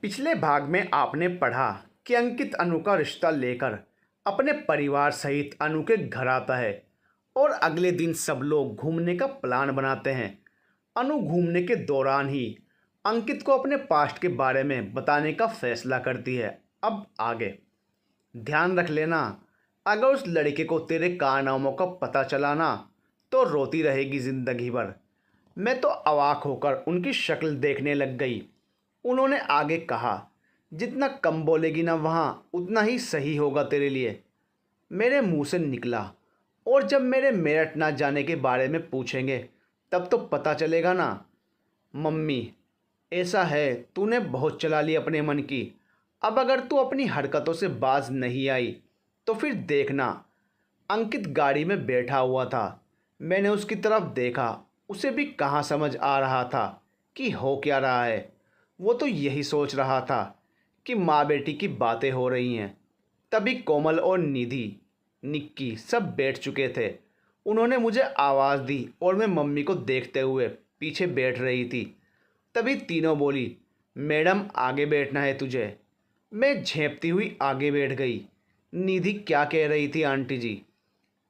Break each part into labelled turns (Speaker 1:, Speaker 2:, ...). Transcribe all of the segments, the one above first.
Speaker 1: पिछले भाग में आपने पढ़ा कि अंकित अनु का रिश्ता लेकर अपने परिवार सहित अनु के घर आता है और अगले दिन सब लोग घूमने का प्लान बनाते हैं। अनु घूमने के दौरान ही अंकित को अपने पास्ट के बारे में बताने का फैसला करती है। अब आगे ध्यान रख लेना, अगर उस लड़के को तेरे कारनामों का पता चला ना तो रोती रहेगी ज़िंदगी भर। मैं तो अवाक होकर उनकी शक्ल देखने लग गई। उन्होंने आगे कहा, जितना कम बोलेगी ना वहाँ उतना ही सही होगा तेरे लिए। मेरे मुंह से निकला, और जब मेरे मेरठ ना जाने के बारे में पूछेंगे तब तो पता चलेगा ना। मम्मी, ऐसा है तूने बहुत चला ली अपने मन की। अब अगर तू अपनी हरकतों से बाज नहीं आई तो फिर देखना। अंकित गाड़ी में बैठा हुआ था। मैंने उसकी तरफ देखा। उसे भी कहाँ समझ आ रहा था कि हो क्या रहा है। वो तो यही सोच रहा था कि माँ बेटी की बातें हो रही हैं। तभी कोमल और निधि, निक्की सब बैठ चुके थे। उन्होंने मुझे आवाज़ दी और मैं मम्मी को देखते हुए पीछे बैठ रही थी। तभी तीनों बोली, मैडम आगे बैठना है तुझे। मैं झेंपती हुई आगे बैठ गई। निधि क्या कह रही थी आंटी जी?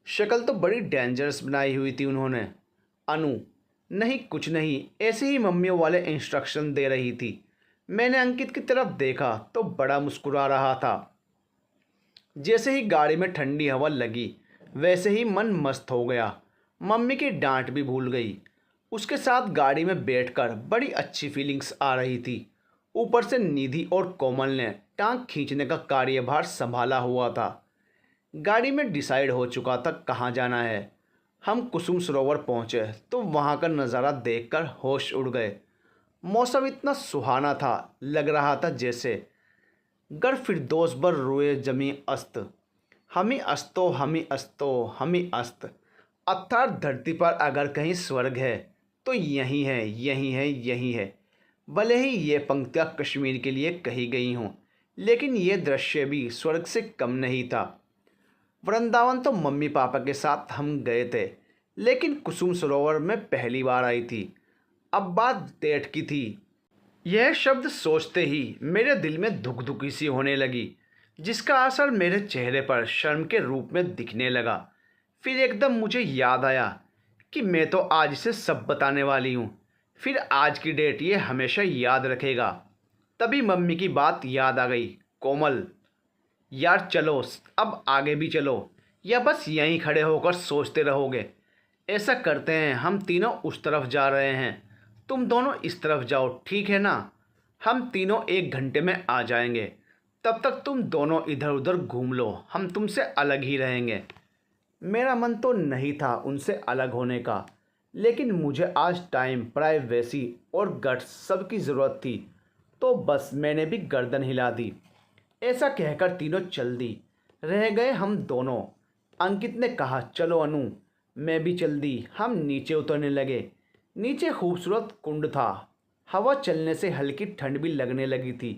Speaker 1: शक्ल तो बड़ी डेंजरस बनाई हुई थी उन्होंने। अनु, नहीं कुछ नहीं, ऐसे ही मम्मियों वाले इंस्ट्रक्शन दे रही थी। मैंने अंकित की तरफ देखा तो बड़ा मुस्कुरा रहा था। जैसे ही गाड़ी में ठंडी हवा लगी वैसे ही मन मस्त हो गया। मम्मी की डांट भी भूल गई। उसके साथ गाड़ी में बैठकर बड़ी अच्छी फीलिंग्स आ रही थी। ऊपर से निधि और कोमल ने टांग खींचने का कार्यभार संभाला हुआ था। गाड़ी में डिसाइड हो चुका था कहाँ जाना है। हम कुसुम सरोवर पहुँचे तो वहाँ का नज़ारा देखकर होश उड़ गए। मौसम इतना सुहाना था, लग रहा था जैसे गर फिरदौस बर रोए जमी अस्त, हमी अस्तो हमी अस्तो हमी अस्त। अर्थात धरती पर अगर कहीं स्वर्ग है तो यही है, यही है, यही है। भले ही ये पंक्तियाँ कश्मीर के लिए कही गई हों, लेकिन ये दृश्य भी स्वर्ग से कम नहीं था। वृंदावन तो मम्मी पापा के साथ हम गए थे, लेकिन कुसुम सरोवर में पहली बार आई थी। अब बात डेट की थी। यह शब्द सोचते ही मेरे दिल में धुक धुकी सी होने लगी, जिसका असर मेरे चेहरे पर शर्म के रूप में दिखने लगा। फिर एकदम मुझे याद आया कि मैं तो आज इसे सब बताने वाली हूँ। फिर आज की डेट ये हमेशा याद रखेगा। तभी मम्मी की बात याद आ गई। कोमल, यार चलो, अब आगे भी चलो, या बस यहीं खड़े होकर सोचते रहोगे? ऐसा करते हैं, हम तीनों उस तरफ जा रहे हैं, तुम दोनों इस तरफ जाओ, ठीक है ना? हम तीनों 1 घंटे में आ जाएंगे। तब तक तुम दोनों इधर उधर घूम लो, हम तुमसे अलग ही रहेंगे। मेरा मन तो नहीं था उनसे अलग होने का, लेकिन मुझे आज टाइम, प्राइवेसी और गट्स सबकी ज़रूरत थी, तो बस मैंने भी गर्दन हिला दी। ऐसा कहकर तीनों चल दी। रह गए हम दोनों। अंकित ने कहा, चलो अनु। मैं भी चल दी। हम नीचे उतरने लगे। नीचे खूबसूरत कुंड था। हवा चलने से हल्की ठंड भी लगने लगी थी।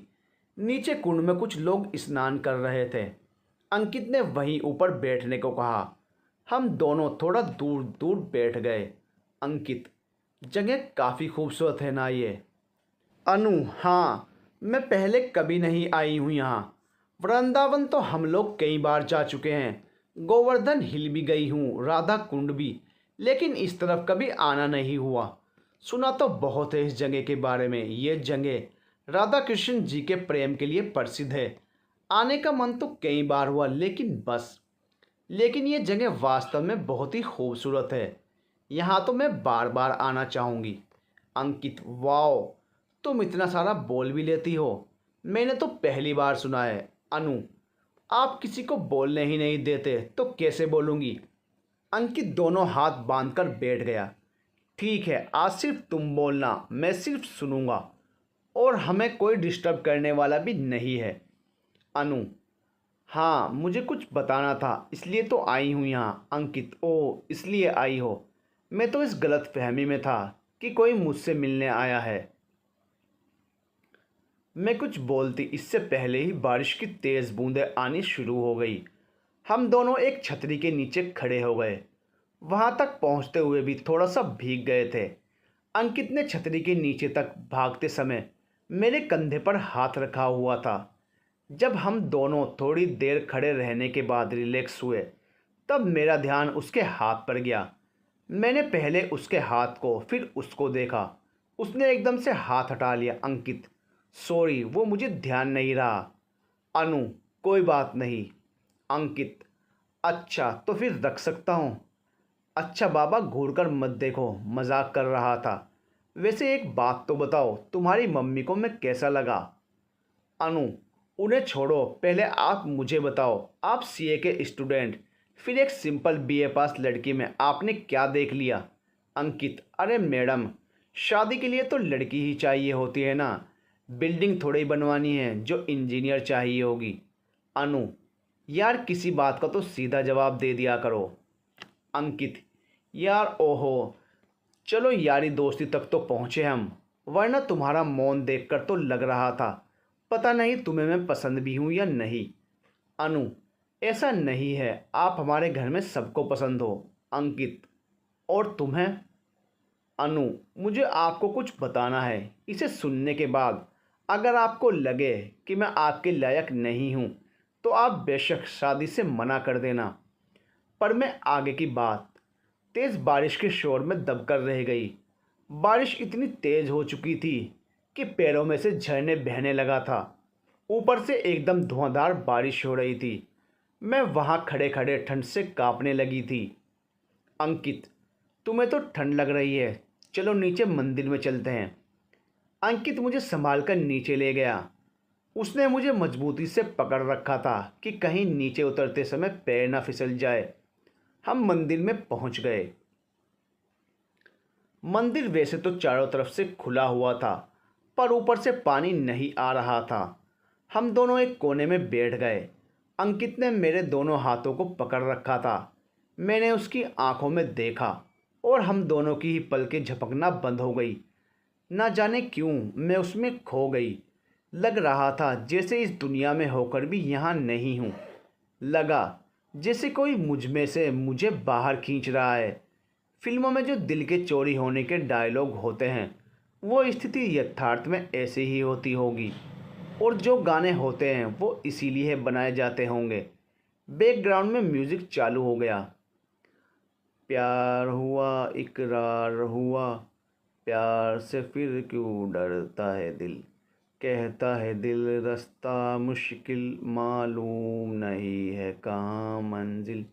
Speaker 1: नीचे कुंड में कुछ लोग स्नान कर रहे थे। अंकित ने वहीं ऊपर बैठने को कहा। हम दोनों थोड़ा दूर दूर बैठ गए। अंकित, जगह काफ़ी खूबसूरत है ना ये? अनु, हाँ, मैं पहले कभी नहीं आई हूँ यहाँ। वृंदावन तो हम लोग कई बार जा चुके हैं। गोवर्धन हिल भी गई हूँ, राधा कुंड भी, लेकिन इस तरफ कभी आना नहीं हुआ। सुना तो बहुत है इस जगह के बारे में। ये जगह राधा कृष्ण जी के प्रेम के लिए प्रसिद्ध है। आने का मन तो कई बार हुआ, लेकिन ये जगह वास्तव में बहुत ही खूबसूरत है। यहाँ तो मैं बार बार आना चाहूँगी। अंकित, वाओ, तुम इतना सारा बोल भी लेती हो। मैंने तो पहली बार सुना है। अनु, आप किसी को बोलने ही नहीं देते तो कैसे बोलूँगी? अंकित दोनों हाथ बांधकर बैठ गया। ठीक है, आज सिर्फ तुम बोलना, मैं सिर्फ सुनूंगा, और हमें कोई डिस्टर्ब करने वाला भी नहीं है। अनु, हाँ, मुझे कुछ बताना था, इसलिए तो आई हूँ यहाँ। अंकित, ओ, इसलिए आई हो? मैं तो इस गलत फहमी में था कि कोई मुझसे मिलने आया है। मैं कुछ बोलती इससे पहले ही बारिश की तेज़ बूंदें आनी शुरू हो गई। हम दोनों एक छतरी के नीचे खड़े हो गए। वहाँ तक पहुँचते हुए भी थोड़ा सा भीग गए थे। अंकित ने छतरी के नीचे तक भागते समय मेरे कंधे पर हाथ रखा हुआ था। जब हम दोनों थोड़ी देर खड़े रहने के बाद रिलैक्स हुए, तब मेरा ध्यान उसके हाथ पर गया। मैंने पहले उसके हाथ को फिर उसको देखा। उसने एकदम से हाथ हटा लिया। अंकित, सॉरी, वो मुझे ध्यान नहीं रहा। अनु, कोई बात नहीं। अंकित, अच्छा तो फिर रख सकता हूँ। अच्छा बाबा, घूर कर मत देखो, मजाक कर रहा था। वैसे एक बात तो बताओ, तुम्हारी मम्मी को मैं कैसा लगा? अनु, उन्हें छोड़ो, पहले आप मुझे बताओ। आप सीए के स्टूडेंट, फिर एक सिंपल बीए पास लड़की में आपने क्या देख लिया? अंकित, अरे मैडम, शादी के लिए तो लड़की ही चाहिए होती है ना। बिल्डिंग थोड़ी बनवानी है जो इंजीनियर चाहिए होगी। अनु, यार किसी बात का तो सीधा जवाब दे दिया करो। अंकित, यार ओहो, चलो यारी दोस्ती तक तो पहुँचे हम, वरना तुम्हारा मौन देखकर तो लग रहा था पता नहीं तुम्हें मैं पसंद भी हूँ या नहीं। अनु, ऐसा नहीं है, आप हमारे घर में सबको पसंद हो। अंकित, और तुम्हें? अनु, मुझे आपको कुछ बताना है। इसे सुनने के बाद अगर आपको लगे कि मैं आपके लायक नहीं हूँ तो आप बेशक शादी से मना कर देना। पर मैं आगे की बात। तेज़ बारिश के शोर में दबकर रह गई। बारिश इतनी तेज़ हो चुकी थी कि पैरों में से झरने बहने लगा था। ऊपर से एकदम धुआंधार बारिश हो रही थी। मैं वहाँ खड़े खड़े ठंड से कांपने लगी थी। अंकित, तुम्हें तो ठंड लग रही है, चलो नीचे मंदिर में चलते हैं। अंकित मुझे संभाल कर नीचे ले गया। उसने मुझे मजबूती से पकड़ रखा था कि कहीं नीचे उतरते समय पैर न फिसल जाए। हम मंदिर में पहुंच गए। मंदिर वैसे तो चारों तरफ से खुला हुआ था, पर ऊपर से पानी नहीं आ रहा था। हम दोनों एक कोने में बैठ गए। अंकित ने मेरे दोनों हाथों को पकड़ रखा था। मैंने उसकी आंखों में देखा और हम दोनों की ही पलकें झपकना बंद हो गई। ना जाने क्यों मैं उसमें खो गई। लग रहा था जैसे इस दुनिया में होकर भी यहाँ नहीं हूँ। लगा जैसे कोई मुझ में से मुझे बाहर खींच रहा है। फिल्मों में जो दिल के चोरी होने के डायलॉग होते हैं, वो स्थिति यथार्थ में ऐसे ही होती होगी। और जो गाने होते हैं वो इसीलिए बनाए जाते होंगे। बैकग्राउंड में म्यूज़िक चालू हो गया। प्यार हुआ, इकरार हुआ, प्यार से फिर क्यों डरता है दिल, कहता है दिल रास्ता मुश्किल, मालूम नहीं है कहाँ मंजिल।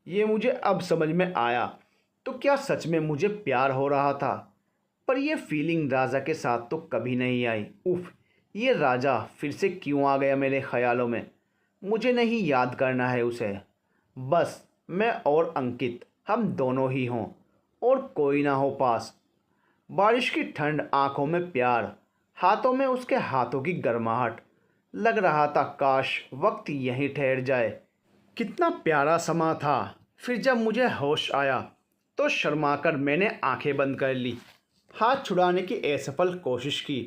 Speaker 1: ये मुझे अब समझ में आया। तो क्या सच में मुझे प्यार हो रहा था? पर यह फीलिंग राजा के साथ तो कभी नहीं आई। उफ, ये राजा फिर से क्यों आ गया मेरे ख्यालों में? मुझे नहीं याद करना है उसे। बस मैं और अंकित, हम दोनों ही हों और कोई ना हो पास। बारिश की ठंड, आंखों में प्यार, हाथों में उसके हाथों की गर्माहट। लग रहा था काश वक्त यहीं ठहर जाए। कितना प्यारा समा था। फिर जब मुझे होश आया तो शर्माकर मैंने आंखें बंद कर ली। हाथ छुड़ाने की असफल कोशिश की,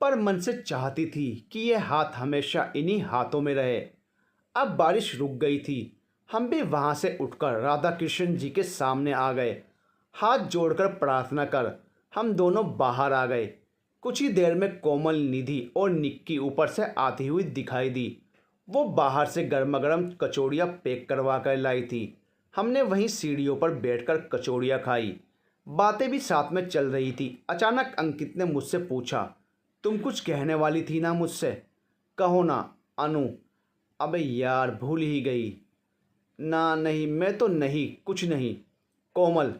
Speaker 1: पर मन से चाहती थी कि यह हाथ हमेशा इन्हीं हाथों में रहे। अब बारिश रुक गई थी। हम भी वहाँ से उठकर राधा कृष्ण जी के सामने आ गए। हाथ जोड़कर प्रार्थना कर हम दोनों बाहर आ गए। कुछ ही देर में कोमल, निधि और निक्की ऊपर से आती हुई दिखाई दी। वो बाहर से गर्मा गर्म कचौड़ियाँ पैक करवा कर लाई थी। हमने वहीं सीढ़ियों पर बैठकर कचौड़ियाँ खाई। बातें भी साथ में चल रही थी। अचानक अंकित ने मुझसे पूछा, तुम कुछ कहने वाली थी ना मुझसे? कहो ना। अनु, अबे यार, भूल ही गई। ना नहीं, मैं तो नहीं, कुछ नहीं। कोमल,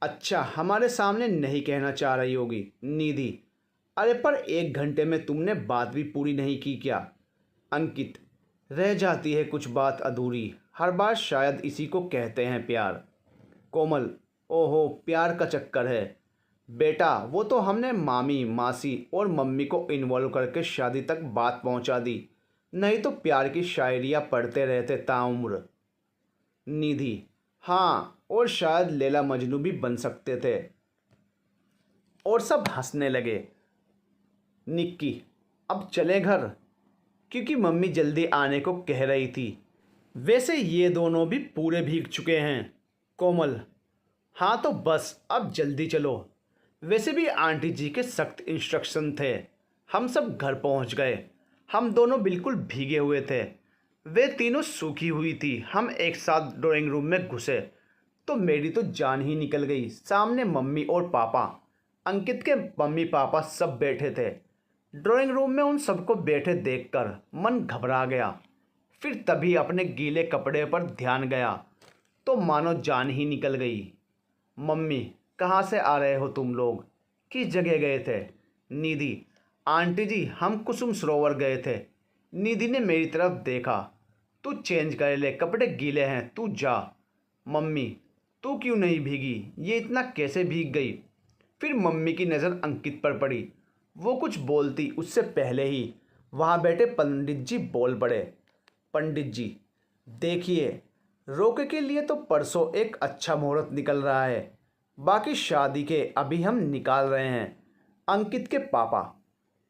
Speaker 1: अच्छा हमारे सामने नहीं कहना चाह रही होगी। निधि, अरे पर 1 घंटे में तुमने बात भी पूरी नहीं की क्या? अंकित, रह जाती है कुछ बात अधूरी, हर बार शायद इसी को कहते हैं प्यार। कोमल, ओहो, प्यार का चक्कर है बेटा। वो तो हमने मामी, मासी और मम्मी को इन्वॉल्व करके शादी तक बात पहुंचा दी, नहीं तो प्यार की शायरियाँ पढ़ते रहते ताउम्र। निधि, हाँ, और शायद लैला मजनू भी बन सकते थे। और सब हंसने लगे। निक्की, अब चले घर, क्योंकि मम्मी जल्दी आने को कह रही थी। वैसे ये दोनों भी पूरे भीग चुके हैं। कोमल, हाँ तो बस अब जल्दी चलो। वैसे भी आंटी जी के सख्त इंस्ट्रक्शन थे, हम सब घर पहुंच गए। हम दोनों बिल्कुल भीगे हुए थे, वे तीनों सूखी हुई थी। हम एक साथ ड्राइंग रूम में घुसे तो मेरी तो जान ही निकल गई। सामने मम्मी और पापा, अंकित के मम्मी पापा सब बैठे थे। ड्राइंग रूम में उन सबको बैठे देखकर मन घबरा गया। फिर तभी अपने गीले कपड़े पर ध्यान गया तो मानो जान ही निकल गई। मम्मी, कहाँ से आ रहे हो तुम लोग? किस जगह गए थे? निधि, आंटी जी हम कुसुम सरोवर गए थे। निधि ने मेरी तरफ देखा। तू चेंज कर ले, कपड़े गीले हैं, तू जा। मम्मी, तू क्यों नहीं भीगी? ये इतना कैसे भीग गई? फिर मम्मी की नज़र अंकित पर पड़ी। वो कुछ बोलती उससे पहले ही वहाँ बैठे पंडित जी बोल पड़े। पंडित जी, देखिए, रोके के लिए तो परसों एक अच्छा मुहूर्त निकल रहा है, बाकी शादी के अभी हम निकाल रहे हैं। अंकित के पापा,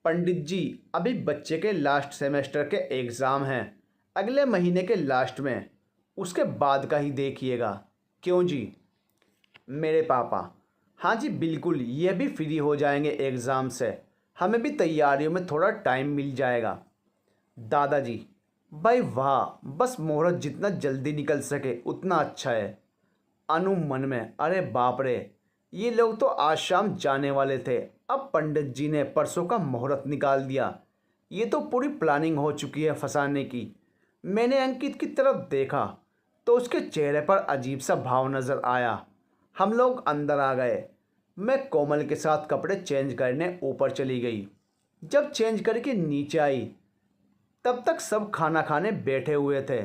Speaker 1: पंडित जी, अभी बच्चे के लास्ट सेमेस्टर के एग्ज़ाम हैं, अगले महीने के लास्ट में, उसके बाद का ही देखिएगा। क्यों जी? मेरे पापा, हाँ जी बिल्कुल, ये भी फ्री हो जाएंगे एग्ज़ाम से, हमें भी तैयारियों में थोड़ा टाइम मिल जाएगा। दादाजी, भाई वाह, बस मुहूर्त जितना जल्दी निकल सके उतना अच्छा है। अनु मन में, अरे बाप रे, ये लोग तो आज शाम जाने वाले थे, अब पंडित जी ने परसों का मुहूर्त निकाल दिया। ये तो पूरी प्लानिंग हो चुकी है फंसाने की। मैंने अंकित की तरफ देखा तो उसके चेहरे पर अजीब सा भाव नज़र आया। हम लोग अंदर आ गए। मैं कोमल के साथ कपड़े चेंज करने ऊपर चली गई। जब चेंज करके नीचे आई तब तक सब खाना खाने बैठे हुए थे।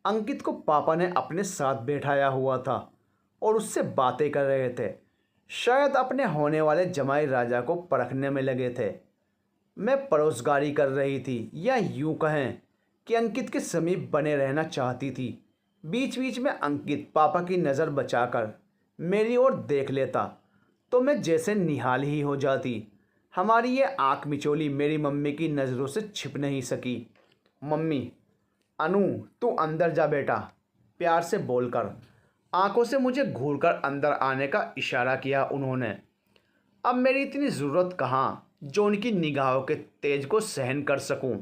Speaker 1: अंकित को पापा ने अपने साथ बैठाया हुआ था और उससे बातें कर रहे थे, शायद अपने होने वाले जमाई राजा को परखने में लगे थे। मैं परोसगारी कर रही थी, या यूं कहें कि अंकित के समीप बने रहना चाहती थी। बीच बीच में अंकित पापा की नज़र बचाकर मेरी ओर देख लेता तो मैं जैसे निहाल ही हो जाती। हमारी ये आँख मिचोली मेरी मम्मी की नज़रों से छिप नहीं सकी। मम्मी, अनु तू अंदर जा बेटा, प्यार से बोलकर आंखों से मुझे घूरकर अंदर आने का इशारा किया उन्होंने। अब मेरी इतनी ज़रूरत कहाँ जो उनकी निगाहों के तेज को सहन कर सकूं।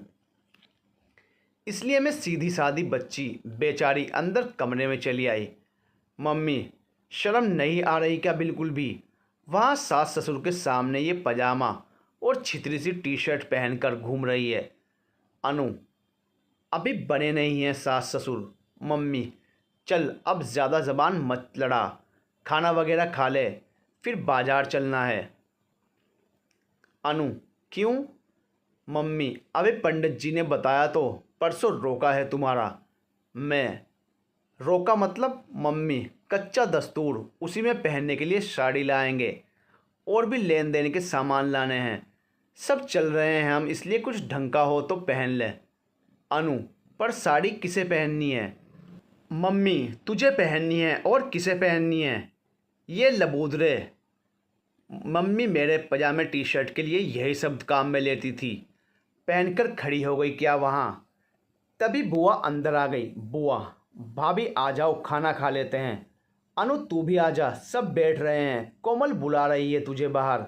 Speaker 1: इसलिए मैं सीधी सादी बच्ची बेचारी अंदर कमरे में चली आई। मम्मी, शर्म नहीं आ रही क्या बिल्कुल भी? वहाँ सास ससुर के सामने ये पजामा और छितरी सी टी शर्ट पहनकर घूम रही है। अनु, अभी बने नहीं हैं सास ससुर। मम्मी, चल अब ज़्यादा ज़बान मत लड़ा, खाना वगैरह खा ले, फिर बाजार चलना है। अनु, क्यों? मम्मी, अबे पंडित जी ने बताया तो, परसों रोका है तुम्हारा। मैं, रोका मतलब? मम्मी, कच्चा दस्तूर, उसी में पहनने के लिए साड़ी लाएंगे और भी लेन देन के सामान लाने हैं। सब चल रहे हैं हम, इसलिए कुछ ढंग का हो तो पहन ले। अनु, पर साड़ी किसे पहननी है? मम्मी, तुझे पहननी है और किसे पहननी है? ये लबूदरे। मम्मी, मेरे पजामे टी शर्ट के लिए यही शब्द काम में लेती थी। पहनकर खड़ी हो गई क्या वहाँ? तभी बुआ अंदर आ गई। बुआ, भाभी आ जाओ, खाना खा लेते हैं। अनु तू भी आ जा, सब बैठ रहे हैं, कोमल बुला रही है तुझे बाहर।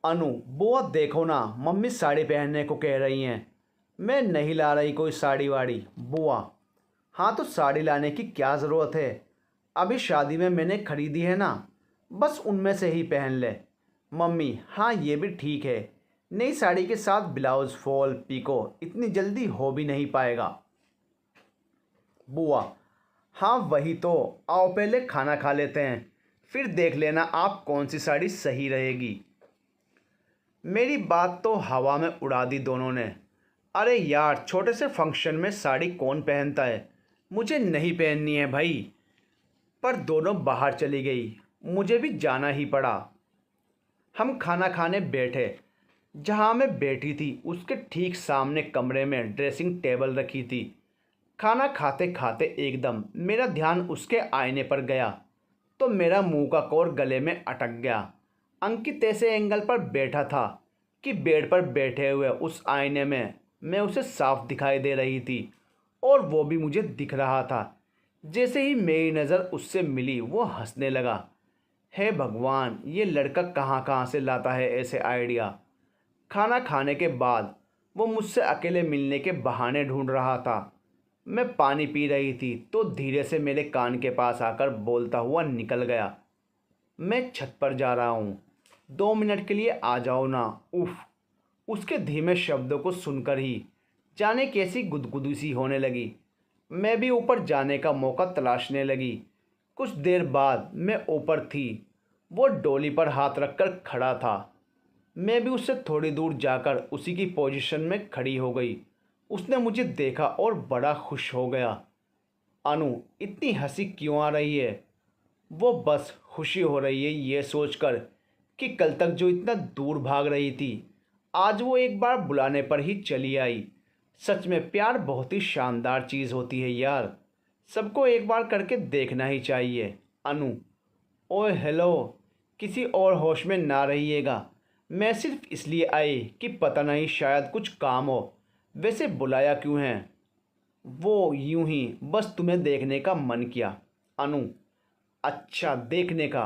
Speaker 1: अनु, बुआ देखो ना, मम्मी साड़ी पहनने को कह रही हैं। मैं नहीं ला रही कोई साड़ी वाड़ी। बुआ, हाँ तो साड़ी लाने की क्या ज़रूरत है, अभी शादी में मैंने खरीदी है ना, बस उनमें से ही पहन ले। मम्मी, हाँ ये भी ठीक है, नई साड़ी के साथ ब्लाउज फॉल पीको इतनी जल्दी हो भी नहीं पाएगा। बुआ, हाँ वही तो, आओ पहले खाना खा लेते हैं, फिर देख लेना आप कौन सी साड़ी सही रहेगी। मेरी बात तो हवा में उड़ा दी दोनों ने। अरे यार, छोटे से फंक्शन में साड़ी कौन पहनता है, मुझे नहीं पहननी है भाई। पर दोनों बाहर चली गई, मुझे भी जाना ही पड़ा। हम खाना खाने बैठे। जहाँ मैं बैठी थी उसके ठीक सामने कमरे में ड्रेसिंग टेबल रखी थी। खाना खाते खाते एकदम मेरा ध्यान उसके आईने पर गया तो मेरा मुंह का कोर गले में अटक गया। अंकित ऐसे एंगल पर बैठा था कि बेड पर बैठे हुए उस आईने में मैं उसे साफ दिखाई दे रही थी और वो भी मुझे दिख रहा था। जैसे ही मेरी नज़र उससे मिली वो हंसने लगा। हे भगवान, ये लड़का कहाँ कहाँ से लाता है ऐसे आइडिया। खाना खाने के बाद वो मुझसे अकेले मिलने के बहाने ढूंढ रहा था। मैं पानी पी रही थी तो धीरे से मेरे कान के पास आकर बोलता हुआ निकल गया, मैं छत पर जा रहा हूँ, 2 मिनट के लिए आ जाओ ना। उफ। उसके धीमे शब्दों को सुनकर ही जाने कैसी गुदगुदी सी होने लगी। मैं भी ऊपर जाने का मौका तलाशने लगी। कुछ देर बाद मैं ऊपर थी। वो डोली पर हाथ रखकर खड़ा था। मैं भी उससे थोड़ी दूर जाकर उसी की पोजीशन में खड़ी हो गई। उसने मुझे देखा और बड़ा खुश हो गया। अनु, इतनी हंसी क्यों आ रही है? वो बस खुशी हो रही है ये सोचकर कि कल तक जो इतना दूर भाग रही थी, आज वो एक बार बुलाने पर ही चली आई। सच में प्यार बहुत ही शानदार चीज़ होती है यार। सबको एक बार करके देखना ही चाहिए। अनु, ओए हेलो, किसी और होश में ना रहिएगा। मैं सिर्फ इसलिए आई कि पता नहीं शायद कुछ काम हो। वैसे बुलाया क्यों है? वो यूं ही बस तुम्हें देखने का मन किया। अनु, अच्छा देखने का।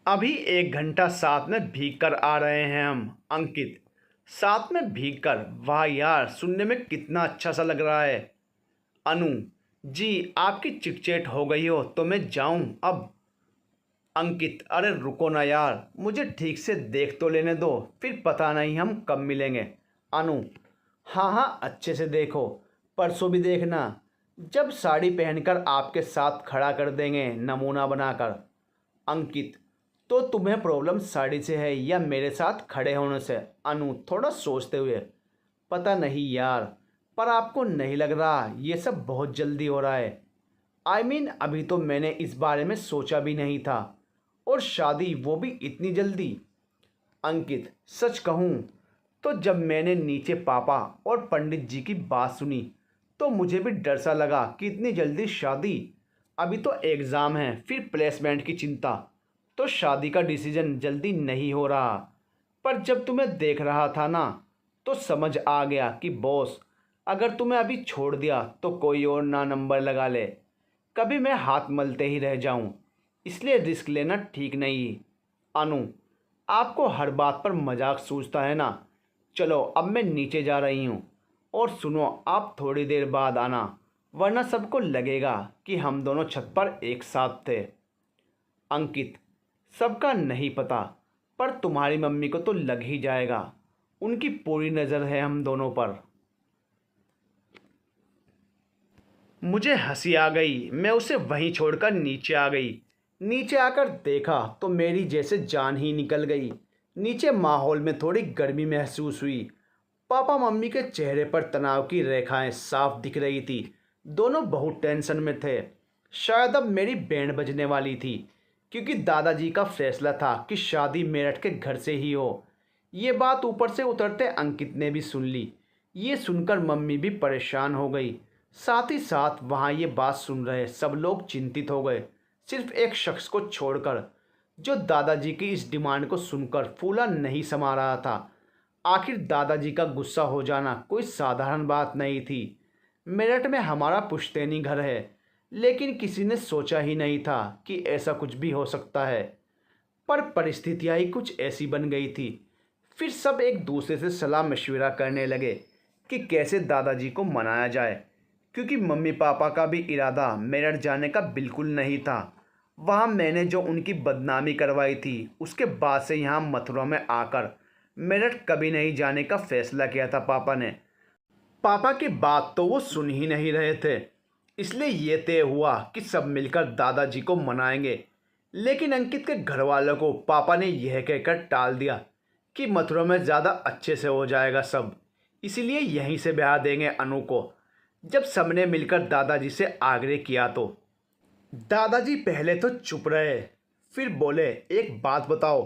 Speaker 1: अभी 1 घंटा साथ में भीग कर आ रहे हैं हम। अंकित, साथ में भीग कर? वाह यार, सुनने में कितना अच्छा सा लग रहा है। अनु, जी आपकी चिकचेट हो गई हो तो मैं जाऊं अब? अंकित, अरे रुको ना यार, मुझे ठीक से देख तो लेने दो, फिर पता नहीं हम कब मिलेंगे। अनु, हाँ हाँ अच्छे से देखो, परसों भी देखना, जब साड़ी पहनकर आपके साथ खड़ा कर देंगे नमूना बनाकर। अंकित, तो तुम्हें प्रॉब्लम साड़ी से है या मेरे साथ खड़े होने से? अनु थोड़ा सोचते हुए, पता नहीं यार, पर आपको नहीं लग रहा ये सब बहुत जल्दी हो रहा है? अभी तो मैंने इस बारे में सोचा भी नहीं था, और शादी वो भी इतनी जल्दी। अंकित, सच कहूँ तो जब मैंने नीचे पापा और पंडित जी की बात सुनी तो मुझे भी डर सा लगा कि इतनी जल्दी शादी। अभी तो एग्ज़ाम है, फिर प्लेसमेंट की चिंता, तो शादी का डिसीजन जल्दी नहीं हो रहा। पर जब तुम्हें देख रहा था ना, तो समझ आ गया कि बॉस, अगर तुम्हें अभी छोड़ दिया तो कोई और ना नंबर लगा ले, कभी मैं हाथ मलते ही रह जाऊं। इसलिए रिस्क लेना ठीक नहीं। अनु, आपको हर बात पर मजाक सूझता है ना। चलो अब मैं नीचे जा रही हूँ, और सुनो, आप थोड़ी देर बाद आना, वरना सबको लगेगा कि हम दोनों छत पर एक साथ थे। अंकित, सबका नहीं पता, पर तुम्हारी मम्मी को तो लग ही जाएगा, उनकी पूरी नज़र है हम दोनों पर। मुझे हंसी आ गई। मैं उसे वहीं छोड़कर नीचे आ गई। नीचे आकर देखा तो मेरी जैसे जान ही निकल गई। नीचे माहौल में थोड़ी गर्मी महसूस हुई। पापा मम्मी के चेहरे पर तनाव की रेखाएं साफ दिख रही थी। दोनों बहुत टेंशन में थे। शायद अब मेरी बैंड बजने वाली थी, क्योंकि दादाजी का फैसला था कि शादी मेरठ के घर से ही हो। ये बात ऊपर से उतरते अंकित ने भी सुन ली। ये सुनकर मम्मी भी परेशान हो गई। साथ ही साथ वहाँ ये बात सुन रहे सब लोग चिंतित हो गए, सिर्फ एक शख्स को छोड़कर, जो दादाजी की इस डिमांड को सुनकर फूला नहीं समा रहा था। आखिर दादाजी का गुस्सा हो जाना कोई साधारण बात नहीं थी। मेरठ में हमारा पुश्तैनी घर है, लेकिन किसी ने सोचा ही नहीं था कि ऐसा कुछ भी हो सकता है। पर परिस्थितियाँ ही कुछ ऐसी बन गई थी। फिर सब एक दूसरे से सलाह मशविरा करने लगे कि कैसे दादाजी को मनाया जाए, क्योंकि मम्मी पापा का भी इरादा मेरठ जाने का बिल्कुल नहीं था। वहाँ मैंने जो उनकी बदनामी करवाई थी, उसके बाद से यहाँ मथुरा में आकर मेरठ कभी नहीं जाने का फैसला किया था पापा ने। पापा की बात तो वो सुन ही नहीं रहे थे, इसलिए ये तय हुआ कि सब मिलकर दादाजी को मनाएंगे। लेकिन अंकित के घर वालों को पापा ने यह कहकर टाल दिया कि मथुरा में ज़्यादा अच्छे से हो जाएगा सब, इसीलिए यहीं से ब्याह देंगे अनु को। जब सबने मिलकर दादाजी से आग्रह किया तो दादाजी पहले तो चुप रहे, फिर बोले, एक बात बताओ,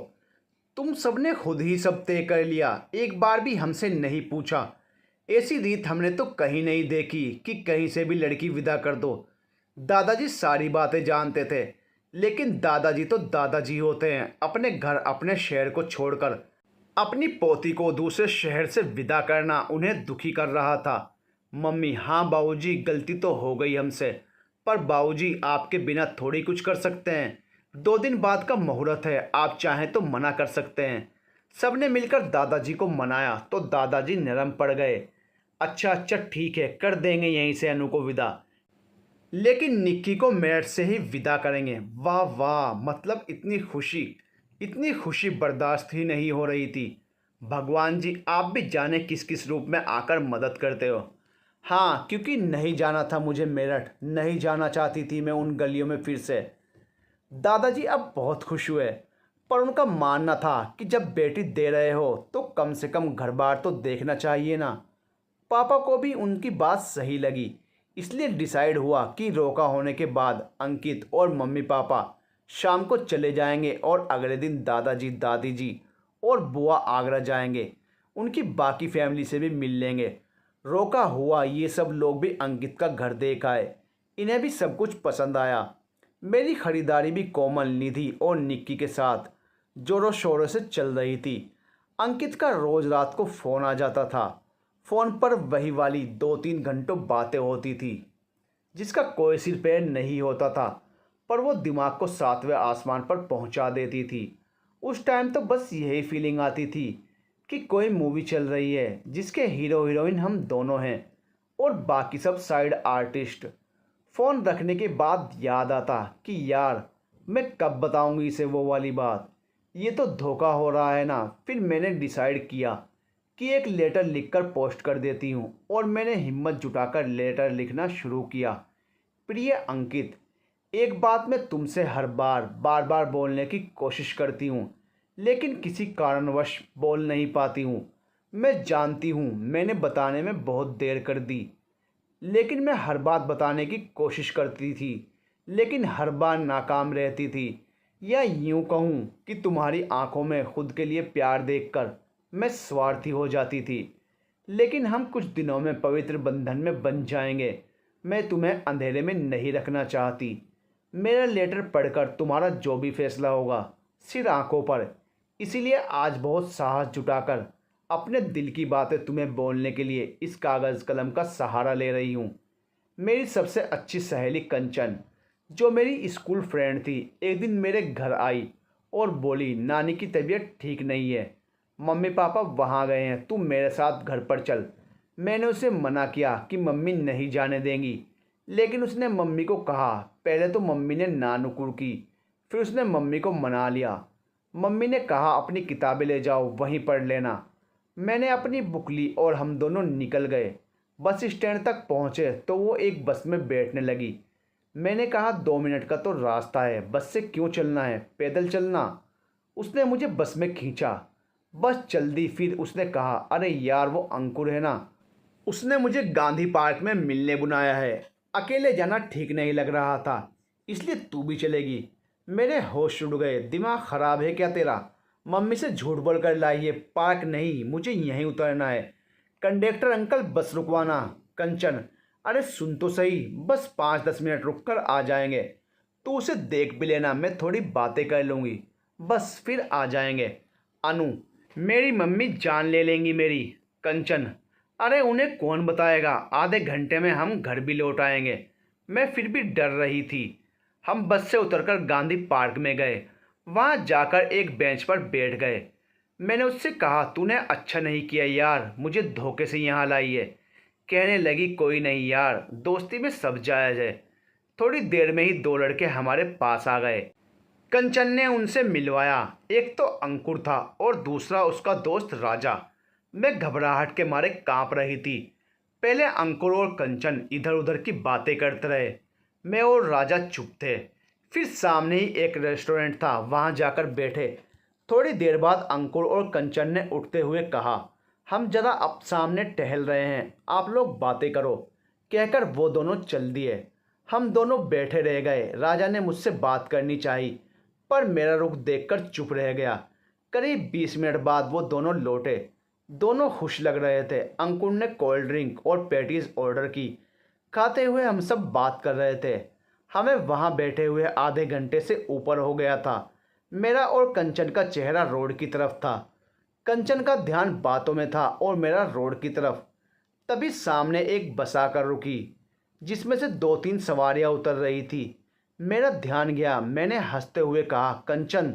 Speaker 1: तुम सबने खुद ही सब तय कर लिया, एक बार भी हमसे नहीं पूछा? ऐसी रीत हमने तो कहीं नहीं देखी कि कहीं से भी लड़की विदा कर दो। दादाजी सारी बातें जानते थे, लेकिन दादाजी तो दादाजी होते हैं। अपने घर अपने शहर को छोड़कर अपनी पोती को दूसरे शहर से विदा करना उन्हें दुखी कर रहा था। मम्मी, हाँ बाबूजी, गलती तो हो गई हमसे, पर बाबूजी आपके बिना थोड़ी कुछ कर सकते हैं। 2 दिन बाद का मुहूर्त है, आप चाहें तो मना कर सकते हैं। सबने मिलकर दादाजी को मनाया तो दादाजी नरम पड़ गए। अच्छा अच्छा ठीक है, कर देंगे यहीं से अनु को विदा, लेकिन निक्की को मेरठ से ही विदा करेंगे। वाह वाह, मतलब इतनी खुशी बर्दाश्त ही नहीं हो रही थी। भगवान जी, आप भी जाने किस किस रूप में आकर मदद करते हो। हाँ, क्योंकि नहीं जाना था मुझे मेरठ, नहीं जाना चाहती थी मैं उन गलियों में फिर से। दादाजी अब बहुत खुश हुए, पर उनका मानना था कि जब बेटी दे रहे हो तो कम से कम घर बार तो देखना चाहिए ना। पापा को भी उनकी बात सही लगी, इसलिए डिसाइड हुआ कि रोका होने के बाद अंकित और मम्मी पापा शाम को चले जाएंगे और अगले दिन दादाजी दादी जी और बुआ आगरा जाएंगे। उनकी बाकी फैमिली से भी मिल लेंगे। रोका हुआ ये सब लोग भी अंकित का घर देख आए, इन्हें भी सब कुछ पसंद आया। मेरी खरीदारी भी कोमल, निधि और निक्की के साथ जोरों शोरों से चल रही थी। अंकित का रोज़ रात को फ़ोन आ जाता था। फ़ोन पर वही वाली 2-3 घंटों बातें होती थी जिसका कोई सिर पैर नहीं होता था, पर वो दिमाग को 7वें आसमान पर पहुंचा देती थी। उस टाइम तो बस यही फीलिंग आती थी कि कोई मूवी चल रही है जिसके हीरो हीरोइन हम दोनों हैं और बाकी सब साइड आर्टिस्ट। फ़ोन रखने के बाद याद आता कि यार, मैं कब बताऊंगी इसे वो वाली बात, ये तो धोखा हो रहा है ना। फिर मैंने डिसाइड किया कि एक लेटर लिखकर पोस्ट कर देती हूँ और मैंने हिम्मत जुटाकर लेटर लिखना शुरू किया। प्रिय अंकित, एक बात मैं तुमसे हर बार बार बोलने की कोशिश करती हूँ, लेकिन किसी कारणवश बोल नहीं पाती हूँ। मैं जानती हूँ मैंने बताने में बहुत देर कर दी, लेकिन मैं हर बात बताने की कोशिश करती थी, लेकिन हर बार नाकाम रहती थी। या यूँ कहूँ कि तुम्हारी आंखों में खुद के लिए प्यार देखकर मैं स्वार्थी हो जाती थी। लेकिन हम कुछ दिनों में पवित्र बंधन में बन जाएंगे। मैं तुम्हें अंधेरे में नहीं रखना चाहती। मेरा लेटर पढ़कर तुम्हारा जो भी फैसला होगा सिर आंखों पर। इसीलिए आज बहुत साहस जुटाकर अपने दिल की बातें तुम्हें बोलने के लिए इस कागज़ कलम का सहारा ले रही हूँ। मेरी सबसे अच्छी सहेली कंचन, जो मेरी स्कूल फ्रेंड थी, एक दिन मेरे घर आई और बोली नानी की तबीयत ठीक नहीं है, मम्मी पापा वहाँ गए हैं, तू मेरे साथ घर पर चल। मैंने उसे मना किया कि मम्मी नहीं जाने देंगी, लेकिन उसने मम्मी को कहा। पहले तो मम्मी ने ना नुकुर की, फिर उसने मम्मी को मना लिया। मम्मी ने कहा अपनी किताबें ले जाओ, वहीं पढ़ लेना। मैंने अपनी बुक ली और हम दोनों निकल गए। बस स्टैंड तक पहुँचे तो वो एक बस में बैठने लगी। मैंने कहा 2 मिनट का तो रास्ता है, बस से क्यों चलना है, पैदल चलना। उसने मुझे बस में खींचा। बस चल दी। फिर उसने कहा अरे यार, वो अंकुर है ना, उसने मुझे गांधी पार्क में मिलने बुलाया है। अकेले जाना ठीक नहीं लग रहा था, इसलिए तू भी चलेगी। मेरे होश उड़ गए। दिमाग ख़राब है क्या तेरा? मम्मी से झूठ बोल कर लाई है। पार्क नहीं, मुझे यहीं उतरना है। कंडक्टर अंकल, बस रुकवाना। कंचन, अरे सुन तो सही, बस 5-10 मिनट रुक कर आ जाएंगे। तू उसे देख भी लेना, मैं थोड़ी बातें कर लूँगी, बस फिर आ जाएंगे। अनु, मेरी मम्मी जान ले लेंगी मेरी। कंचन, अरे उन्हें कौन बताएगा, आधे घंटे में हम घर भी लौट आएंगे। मैं फिर भी डर रही थी। हम बस से उतरकर गांधी पार्क में गए। वहाँ जाकर एक बेंच पर बैठ गए। मैंने उससे कहा तूने अच्छा नहीं किया यार, मुझे धोखे से यहाँ लाई है। कहने लगी कोई नहीं यार, दोस्ती में सब जायज़ है। थोड़ी देर में ही 2 लड़के हमारे पास आ गए। कंचन ने उनसे मिलवाया। एक तो अंकुर था और दूसरा उसका दोस्त राजा। मैं घबराहट के मारे कांप रही थी। पहले अंकुर और कंचन इधर उधर की बातें करते रहे। मैं और राजा चुप थे। फिर सामने ही एक रेस्टोरेंट था, वहाँ जाकर बैठे। थोड़ी देर बाद अंकुर और कंचन ने उठते हुए कहा हम ज़रा अब सामने टहल रहे हैं, आप लोग बातें करो। कहकर वो दोनों चल दिए। हम दोनों बैठे रह गए। राजा ने मुझसे बात करनी चाहिए, पर मेरा रुख देखकर चुप रह गया। करीब 20 मिनट बाद वो दोनों लौटे। दोनों खुश लग रहे थे। अंकुर ने कोल्ड ड्रिंक और पैटीज ऑर्डर की। खाते हुए हम सब बात कर रहे थे। हमें वहाँ बैठे हुए आधे घंटे से ऊपर हो गया था। मेरा और कंचन का चेहरा रोड की तरफ था। कंचन का ध्यान बातों में था और मेरा रोड की तरफ। तभी सामने एक बस आकर रुकी, जिसमें से 2-3 सवारियां उतर रही थी। मेरा ध्यान गया। मैंने हंसते हुए कहा कंचन,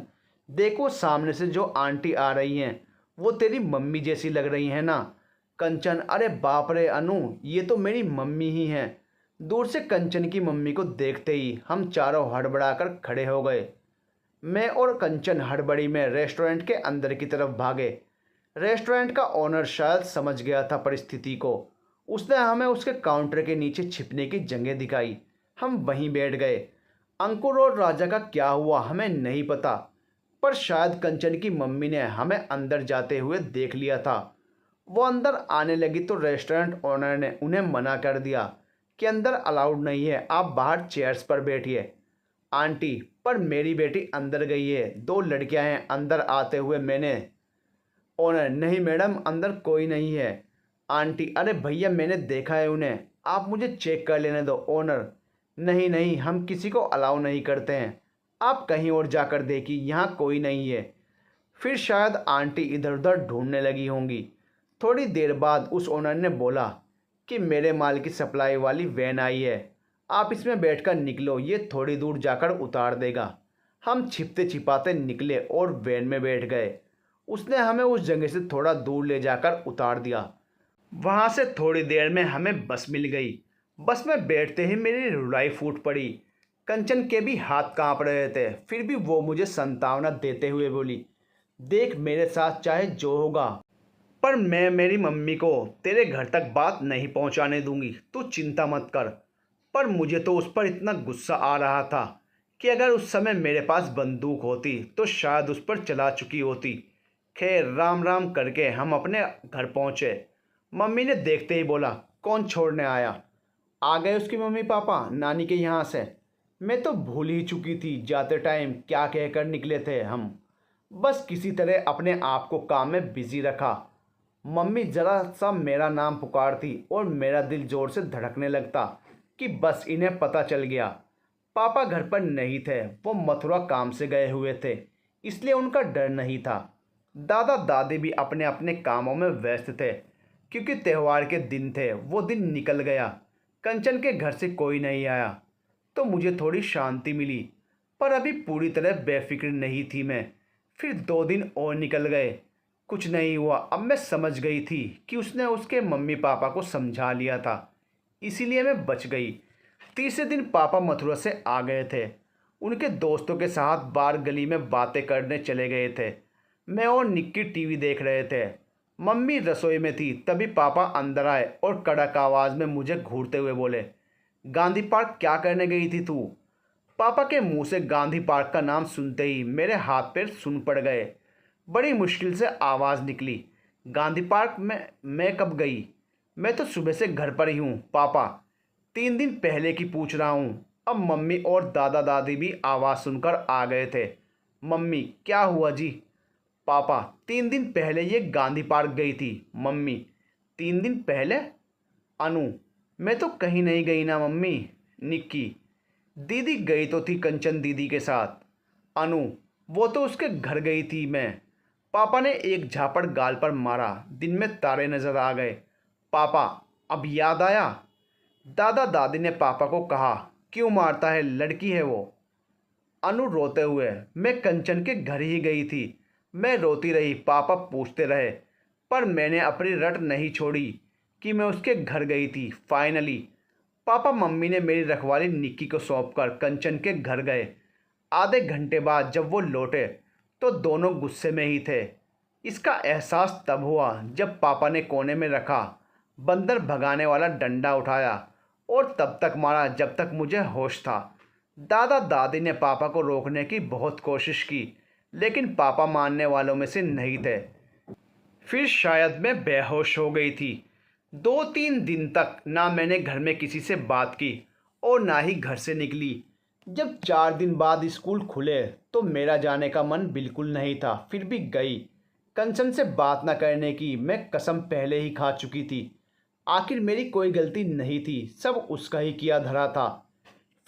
Speaker 1: देखो सामने से जो आंटी आ रही हैं वो तेरी मम्मी जैसी लग रही है ना। कंचन, अरे बाप रे अनु, ये तो मेरी मम्मी ही हैं। दूर से कंचन की मम्मी को देखते ही हम चारों हड़बड़ाकर खड़े हो गए। मैं और कंचन हड़बड़ी में रेस्टोरेंट के अंदर की तरफ भागे। रेस्टोरेंट का ओनर शायद समझ गया था परिस्थिति को। उसने हमें उसके काउंटर के नीचे छिपने की जगह दिखाई। हम वहीं बैठ गए। अंकुर और राजा का क्या हुआ हमें नहीं पता, पर शायद कंचन की मम्मी ने हमें अंदर जाते हुए देख लिया था। वो अंदर आने लगी तो रेस्टोरेंट ओनर ने उन्हें मना कर दिया कि अंदर अलाउड नहीं है, आप बाहर चेयर्स पर बैठिए। आंटी, पर मेरी बेटी अंदर गई है, 2 लड़कियां हैं अंदर आते हुए मैंने। ओनर, नहीं मैडम, अंदर कोई नहीं है। आंटी, अरे भैया मैंने देखा है उन्हें, आप मुझे चेक कर लेने दो। ओनर, नहीं नहीं, हम किसी को अलाउ नहीं करते हैं, आप कहीं और जाकर देखिए, यहाँ कोई नहीं है। फिर शायद आंटी इधर उधर ढूंढने लगी होंगी। थोड़ी देर बाद उस ओनर ने बोला कि मेरे माल की सप्लाई वाली वैन आई है, आप इसमें बैठकर निकलो, ये थोड़ी दूर जाकर उतार देगा। हम छिपते छिपाते निकले और वैन में बैठ गए। उसने हमें उस जगह से थोड़ा दूर ले जाकर उतार दिया। वहाँ से थोड़ी देर में हमें बस मिल गई। बस में बैठते ही मेरी रुलाई फूट पड़ी। कंचन के भी हाथ कांप रहे थे, फिर भी वो मुझे संतावना देते हुए बोली, देख मेरे साथ चाहे जो होगा, पर मैं मेरी मम्मी को तेरे घर तक बात नहीं पहुंचाने दूंगी, तू चिंता मत कर। पर मुझे तो उस पर इतना गुस्सा आ रहा था कि अगर उस समय मेरे पास बंदूक होती तो शायद उस पर चला चुकी होती। खैर राम राम करके हम अपने घर पहुंचे। मम्मी ने देखते ही बोला, कौन छोड़ने आया? आ गए उसकी मम्मी पापा नानी के यहाँ से। मैं तो भूल ही चुकी थी जाते टाइम क्या कहकर निकले थे हम। बस किसी तरह अपने आप को काम में बिजी रखा। मम्मी ज़रा सा मेरा नाम पुकारती और मेरा दिल ज़ोर से धड़कने लगता कि बस इन्हें पता चल गया। पापा घर पर नहीं थे, वो मथुरा काम से गए हुए थे, इसलिए उनका डर नहीं था। दादा दादी भी अपने अपने कामों में व्यस्त थे, क्योंकि त्यौहार के दिन थे। वो दिन निकल गया, कंचन के घर से कोई नहीं आया, तो मुझे थोड़ी शांति मिली, पर अभी पूरी तरह बेफिक्र नहीं थी मैं। फिर 2 दिन और निकल गए, कुछ नहीं हुआ। अब मैं समझ गई थी कि उसने उसके मम्मी पापा को समझा लिया था, इसीलिए मैं बच गई। तीसरे दिन पापा मथुरा से आ गए थे। उनके दोस्तों के साथ बाहर गली में बातें करने चले गए थे। मैं और निक्की टीवी देख रहे थे। मम्मी रसोई में थी, तभी पापा अंदर आए और कड़क आवाज़ में मुझे घूरते हुए बोले, गांधी पार्क क्या करने गई थी तू? पापा के मुंह से गांधी पार्क का नाम सुनते ही मेरे हाथ पैर सुन पड़ गए। बड़ी मुश्किल से आवाज़ निकली, गांधी पार्क में मैं कब गई? मैं तो सुबह से घर पर ही हूँ पापा, 3 दिन पहले की पूछ रहा हूँ। अब मम्मी और दादा दादी भी आवाज़ सुनकर आ गए थे। मम्मी, क्या हुआ जी? पापा, 3 दिन पहले ये गांधी पार्क गई थी। मम्मी, 3 दिन पहले? अनु, मैं तो कहीं नहीं गई ना मम्मी। निक्की, दीदी गई तो थी कंचन दीदी के साथ। अनु, वो तो उसके घर गई थी मैं। पापा ने एक झापड़ गाल पर मारा, दिन में तारे नजर आ गए। पापा, अब याद आया? दादा दादी ने पापा को कहा, क्यों मारता है, लड़की है वो। अनु रोते हुए, मैं कंचन के घर ही गई थी। मैं रोती रही, पापा पूछते रहे, पर मैंने अपनी रट नहीं छोड़ी कि मैं उसके घर गई थी। फाइनली पापा मम्मी ने मेरी रखवाली निक्की को सौंपकर कंचन के घर गए। आधे घंटे बाद जब वो लौटे तो दोनों गुस्से में ही थे। इसका एहसास तब हुआ जब पापा ने कोने में रखा बंदर भगाने वाला डंडा उठाया और तब तक मारा जब तक मुझे होश था। दादा दादी ने पापा को रोकने की बहुत कोशिश की, लेकिन पापा मानने वालों में से नहीं थे। फिर शायद मैं बेहोश हो गई थी। 2-3 दिन तक ना मैंने घर में किसी से बात की और ना ही घर से निकली। जब 4 दिन बाद स्कूल खुले तो मेरा जाने का मन बिल्कुल नहीं था, फिर भी गई। कंचन से बात न करने की मैं कसम पहले ही खा चुकी थी। आखिर मेरी कोई गलती नहीं थी, सब उसका ही किया धरा था।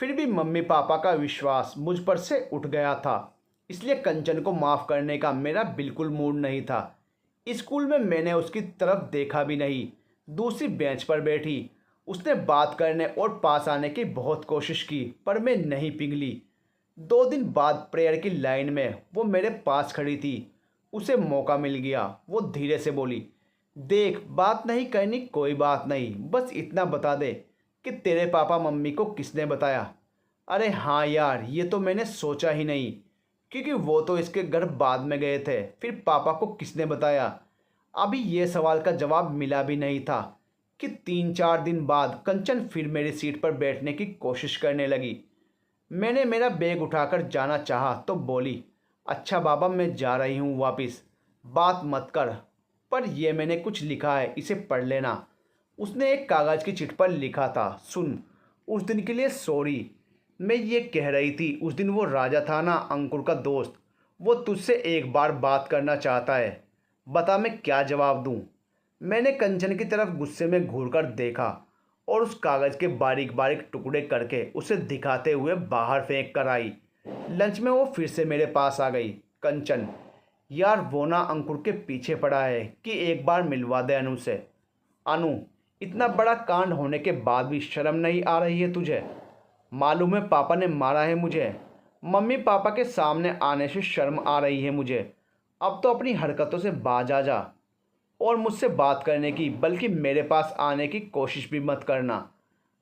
Speaker 1: फिर भी मम्मी पापा का विश्वास मुझ पर से उठ गया था, इसलिए कंचन को माफ़ करने का मेरा बिल्कुल मूड नहीं था। स्कूल में मैंने उसकी तरफ देखा भी नहीं। दूसरी बेंच पर बैठी। उसने बात करने और पास आने की बहुत कोशिश की, पर मैं नहीं पिघली। 2 दिन बाद प्रेयर की लाइन में वो मेरे पास खड़ी थी। उसे मौका मिल गया। वो धीरे से बोली, देख बात नहीं करनी, कोई बात नहीं, बस इतना बता दे कि तेरे पापा मम्मी को किसने बताया। अरे हाँ यार, ये तो मैंने सोचा ही नहीं, क्योंकि वो तो इसके घर बाद में गए थे, फिर पापा को किसने बताया। अभी ये सवाल का जवाब मिला भी नहीं था कि 3-4 दिन बाद कंचन फिर मेरी सीट पर बैठने की कोशिश करने लगी। मैंने मेरा बैग उठाकर जाना चाहा तो बोली, अच्छा बाबा, मैं जा रही हूँ वापस, बात मत कर, पर यह मैंने कुछ लिखा है, इसे पढ़ लेना। उसने एक कागज़ की चिट पर लिखा था, सुन, उस दिन के लिए सॉरी। मैं ये कह रही थी, उस दिन वो राजा था ना, अंकुर का दोस्त, वो तुझसे एक बार बात करना चाहता है। बता मैं क्या जवाब दूँ। मैंने कंचन की तरफ गुस्से में घूरकर देखा और उस कागज़ के बारीक बारीक टुकड़े करके उसे दिखाते हुए बाहर फेंक कर आई। लंच में वो फिर से मेरे पास आ गई। कंचन, यार वो ना अंकुर के पीछे पड़ा है कि एक बार मिलवा दे अनु से। अनु, इतना बड़ा कांड होने के बाद भी शर्म नहीं आ रही है तुझे? मालूम है पापा ने मारा है मुझे, मम्मी पापा के सामने आने से शर्म आ रही है मुझे। अब तो अपनी हरकतों से बाज आ जा और मुझसे बात करने की, बल्कि मेरे पास आने की कोशिश भी मत करना।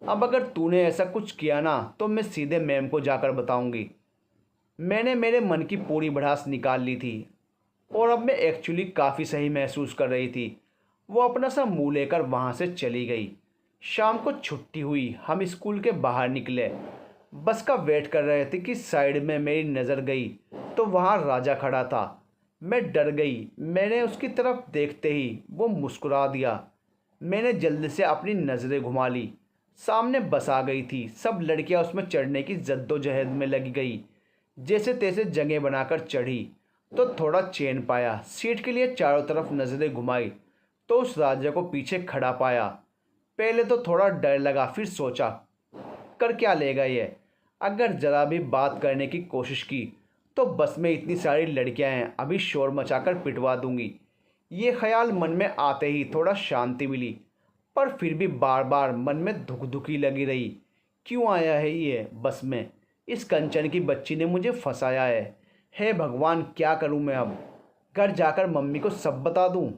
Speaker 1: अब अगर तूने ऐसा कुछ किया ना तो मैं सीधे मैम को जाकर बताऊंगी। मैंने मेरे मन की पूरी भड़ास निकाल ली थी और अब मैं एक्चुअली काफ़ी सही महसूस कर रही थी। वो अपना सा मुंह लेकर वहाँ से चली गई। शाम को छुट्टी हुई, हम स्कूल के बाहर निकले। बस का वेट कर रहे थे कि साइड में मेरी नज़र गई तो वहाँ राजा खड़ा था। मैं डर गई। मैंने उसकी तरफ देखते ही वो मुस्कुरा दिया। मैंने जल्दी से अपनी नज़रें घुमा ली। सामने बस आ गई थी। सब लड़कियां उसमें चढ़ने की जद्दोजहद में लगी गई। जैसे तैसे जगह बनाकर चढ़ी तो थोड़ा चैन पाया। सीट के लिए चारों तरफ नज़रें घुमाई तो उस राजा को पीछे खड़ा पाया। पहले तो थोड़ा डर लगा, फिर सोचा कर क्या लेगा ये। अगर ज़रा भी बात करने की कोशिश की तो बस में इतनी सारी लड़कियां हैं, अभी शोर मचाकर पिटवा दूंगी। ये ख्याल मन में आते ही थोड़ा शांति मिली, पर फिर भी बार बार मन में धुक धुकी लगी रही। क्यों आया है ये बस में? इस कंचन की बच्ची ने मुझे फंसाया है। हे भगवान, क्या करूं मैं अब? घर जाकर मम्मी को सब बता दूं?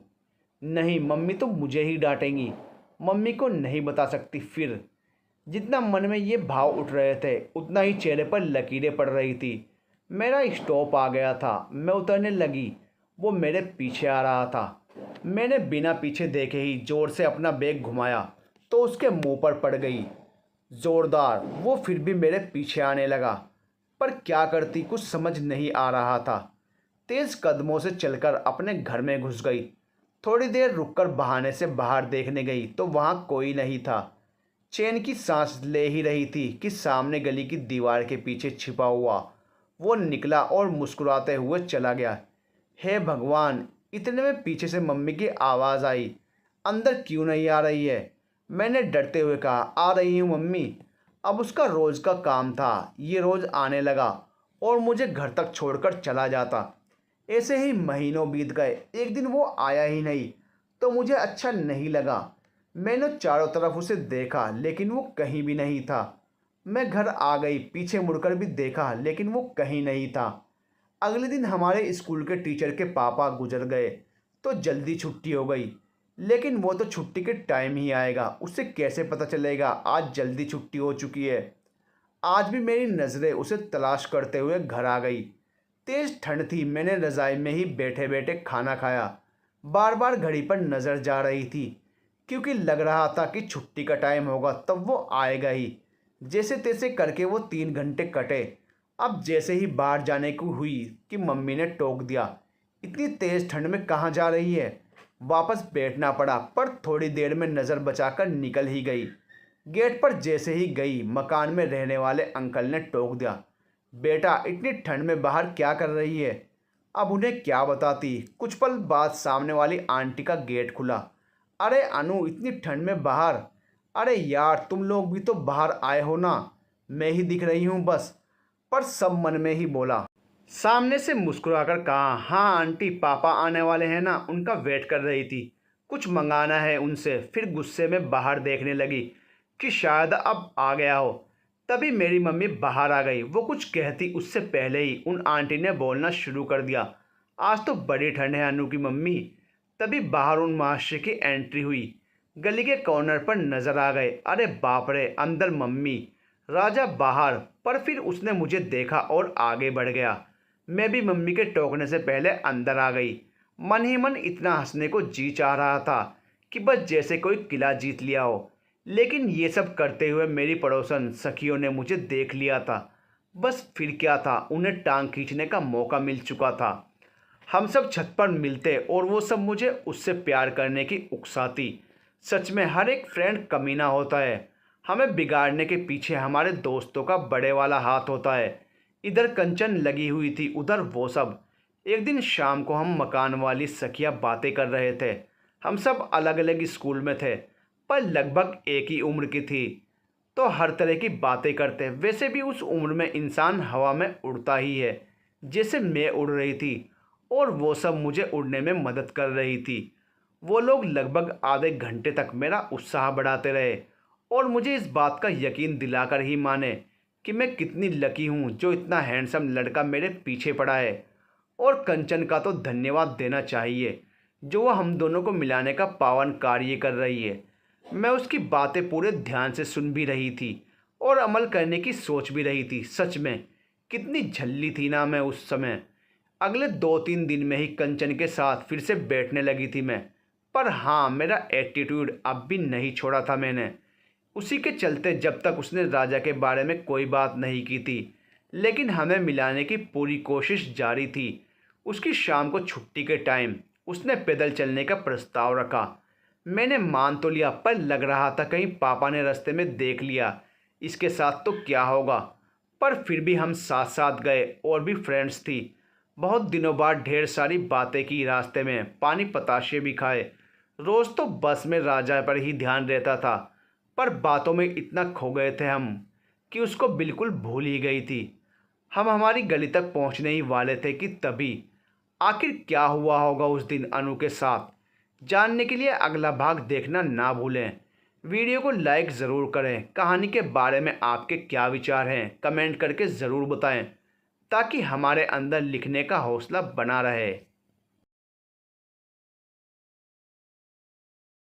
Speaker 1: नहीं, मम्मी तो मुझे ही डांटेंगी। मम्मी को नहीं बता सकती। फिर जितना मन में ये भाव उठ रहे थे उतना ही चेहरे पर लकीरें पड़ रही थी। मेरा स्टॉप आ गया था। मैं उतरने लगी। वो मेरे पीछे आ रहा था। मैंने बिना पीछे देखे ही ज़ोर से अपना बैग घुमाया तो उसके मुंह पर पड़ गई ज़ोरदार। वो फिर भी मेरे पीछे आने लगा, पर क्या करती कुछ समझ नहीं आ रहा था। तेज़ कदमों से चलकर अपने घर में घुस गई। थोड़ी देर रुककर बहाने से बाहर देखने गई तो वहाँ कोई नहीं था। चैन की सांस ले ही रही थी कि सामने गली की दीवार के पीछे छिपा हुआ वो निकला और मुस्कुराते हुए चला गया। हे भगवान, इतने में पीछे से मम्मी की आवाज़ आई, अंदर क्यों नहीं आ रही है? मैंने डरते हुए कहा, आ रही हूँ मम्मी। अब उसका रोज़ का काम था, ये रोज़ आने लगा और मुझे घर तक छोड़कर चला जाता। ऐसे ही महीनों बीत गए। एक दिन वो आया ही नहीं तो मुझे अच्छा नहीं लगा। मैंने चारों तरफ उसे देखा लेकिन वो कहीं भी नहीं था। मैं घर आ गई, पीछे मुड़कर भी देखा लेकिन वो कहीं नहीं था। अगले दिन हमारे स्कूल के टीचर के पापा गुजर गए तो जल्दी छुट्टी हो गई। लेकिन वो तो छुट्टी के टाइम ही आएगा, उसे कैसे पता चलेगा आज जल्दी छुट्टी हो चुकी है। आज भी मेरी नज़रें उसे तलाश करते हुए घर आ गई। तेज़ ठंड थी। मैंने रज़ाई में ही बैठे बैठे खाना खाया। बार बार घड़ी पर नज़र जा रही थी क्योंकि लग रहा था कि छुट्टी का टाइम होगा तब वो आएगा ही। जैसे तैसे करके वो 3 घंटे कटे। अब जैसे ही बाहर जाने को हुई कि मम्मी ने टोक दिया, इतनी तेज़ ठंड में कहाँ जा रही है? वापस बैठना पड़ा, पर थोड़ी देर में नज़र बचाकर निकल ही गई। गेट पर जैसे ही गई, मकान में रहने वाले अंकल ने टोक दिया, बेटा इतनी ठंड में बाहर क्या कर रही है? अब उन्हें क्या बताती। कुछ पल बाद सामने वाली आंटी का गेट खुला। अरे अनु, इतनी ठंड में बाहर? अरे यार, तुम लोग भी तो बाहर आए हो ना, मैं ही दिख रही हूँ बस। पर सब मन में ही बोला। सामने से मुस्कुराकर कहा, हाँ आंटी, पापा आने वाले हैं ना, उनका वेट कर रही थी, कुछ मंगाना है उनसे। फिर गुस्से में बाहर देखने लगी कि शायद अब आ गया हो। तभी मेरी मम्मी बाहर आ गई। वो कुछ कहती उससे पहले ही उन आंटी ने बोलना शुरू कर दिया, आज तो बड़ी ठंड है अनु की मम्मी। तभी बाहर उन महाशय की एंट्री हुई। गली के कॉर्नर पर नजर आ गए। अरे बाप रे, अंदर मम्मी, राजा बाहर। पर फिर उसने मुझे देखा और आगे बढ़ गया। मैं भी मम्मी के टोकने से पहले अंदर आ गई। मन ही मन इतना हंसने को जी चाह रहा था कि बस जैसे कोई किला जीत लिया हो। लेकिन ये सब करते हुए मेरी पड़ोसन सखियों ने मुझे देख लिया था। बस फिर क्या था, उन्हें टांग खींचने का मौका मिल चुका था। हम सब छत पर मिलते और वो सब मुझे उससे प्यार करने की उकसाती। सच में हर एक फ्रेंड कमीना होता है। हमें बिगाड़ने के पीछे हमारे दोस्तों का बड़े वाला हाथ होता है। इधर कंचन लगी हुई थी, उधर वो सब। एक दिन शाम को हम मकान वाली सखियां बातें कर रहे थे। हम सब अलग अलग स्कूल में थे, पर लगभग एक ही उम्र की थी, तो हर तरह की बातें करते। वैसे भी उस उम्र में इंसान हवा में उड़ता ही है, जैसे मैं उड़ रही थी और वो सब मुझे उड़ने में मदद कर रही थी। वो लोग लगभग आधे घंटे तक मेरा उत्साह बढ़ाते रहे और मुझे इस बात का यकीन दिलाकर ही माने कि मैं कितनी लकी हूँ जो इतना हैंडसम लड़का मेरे पीछे पड़ा है। और कंचन का तो धन्यवाद देना चाहिए, जो वह हम दोनों को मिलाने का पावन कार्य कर रही है। मैं उसकी बातें पूरे ध्यान से सुन भी रही थी और अमल करने की सोच भी रही थी। सच में कितनी झल्ली थी ना मैं उस समय। अगले 2-3 दिन में ही कंचन के साथ फिर से बैठने लगी थी मैं। पर हाँ, मेरा एटीट्यूड अब भी नहीं छोड़ा था मैंने। उसी के चलते जब तक उसने राजा के बारे में कोई बात नहीं की थी, लेकिन हमें मिलाने की पूरी कोशिश जारी थी। उसकी शाम को छुट्टी के टाइम उसने पैदल चलने का प्रस्ताव रखा। मैंने मान तो लिया, पर लग रहा था कहीं पापा ने रास्ते में देख लिया, इसके साथ तो क्या होगा। पर फिर भी हम साथ साथ गए और भी फ्रेंड्स थी। बहुत दिनों बाद ढेर सारी बातें की, रास्ते में पानी पताशे भी खाए। रोज़ तो बस में राजा पर ही ध्यान रहता था, पर बातों में इतना खो गए थे हम कि उसको बिल्कुल भूल ही गई थी। हम हमारी गली तक पहुंचने ही वाले थे कि तभी आखिर क्या हुआ होगा उस दिन अनु के साथ, जानने के लिए अगला भाग देखना ना भूलें। वीडियो को लाइक ज़रूर करें। कहानी के बारे में आपके क्या विचार हैं कमेंट करके ज़रूर बताएं, ताकि हमारे अंदर लिखने का हौसला बना रहे।